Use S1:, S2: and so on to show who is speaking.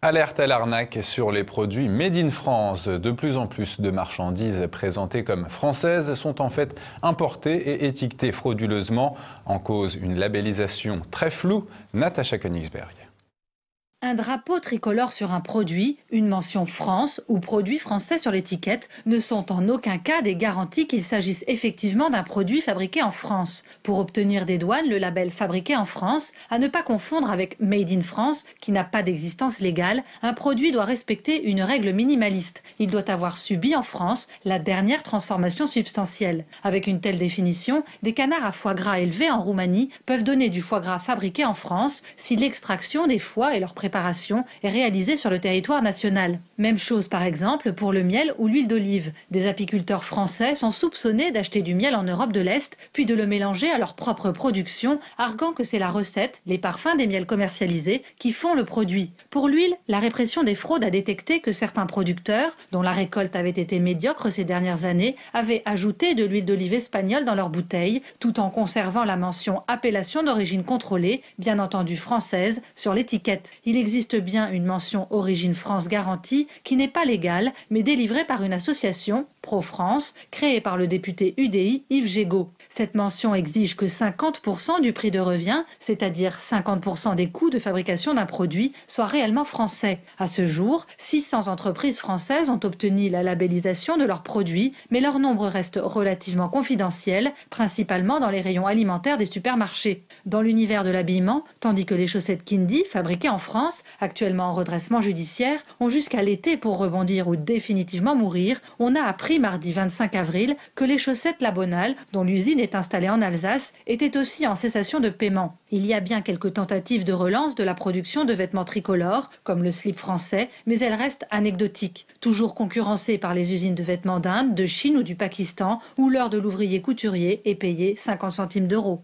S1: Alerte à l'arnaque sur les produits Made in France. De plus en plus de marchandises présentées comme françaises sont en fait importées et étiquetées frauduleusement. En cause, une labellisation très floue. Natacha Königsberg.
S2: Un drapeau tricolore sur un produit, une mention France ou produit français sur l'étiquette ne sont en aucun cas des garanties qu'il s'agisse effectivement d'un produit fabriqué en France. Pour obtenir des douanes le label fabriqué en France, à ne pas confondre avec Made in France qui n'a pas d'existence légale, un produit doit respecter une règle minimaliste. Il doit avoir subi en France la dernière transformation substantielle. Avec une telle définition, des canards à foie gras élevés en Roumanie peuvent donner du foie gras fabriqué en France si l'extraction des foies et leur préparation est réalisée sur le territoire national. Même chose par exemple pour le miel ou l'huile d'olive. Des apiculteurs français sont soupçonnés d'acheter du miel en Europe de l'Est, puis de le mélanger à leur propre production, arguant que c'est la recette, les parfums des miels commercialisés, qui font le produit. Pour l'huile, la répression des fraudes a détecté que certains producteurs, dont la récolte avait été médiocre ces dernières années, avaient ajouté de l'huile d'olive espagnole dans leurs bouteilles, tout en conservant la mention appellation d'origine contrôlée, bien entendu française, sur l'étiquette. Il existe bien une mention origine France garantie qui n'est pas légale, mais délivrée par une association, Pro-France, créée par le député UDI Yves Gégaud. Cette mention exige que 50% du prix de revient, c'est-à-dire 50% des coûts de fabrication d'un produit, soient réellement français. À ce jour, 600 entreprises françaises ont obtenu la labellisation de leurs produits, mais leur nombre reste relativement confidentiel, principalement dans les rayons alimentaires des supermarchés. Dans l'univers de l'habillement, tandis que les chaussettes Kindy, fabriquées en France, actuellement en redressement judiciaire, ont jusqu'à l'été pour rebondir ou définitivement mourir, on a appris mardi 25 avril que les chaussettes La Bonale, dont l'usine est installée en Alsace, étaient aussi en cessation de paiement. Il y a bien quelques tentatives de relance de la production de vêtements tricolores, comme le slip français, mais elles restent anecdotiques, toujours concurrencées par les usines de vêtements d'Inde, de Chine ou du Pakistan, où l'heure de l'ouvrier couturier est payée 50 centimes d'euros.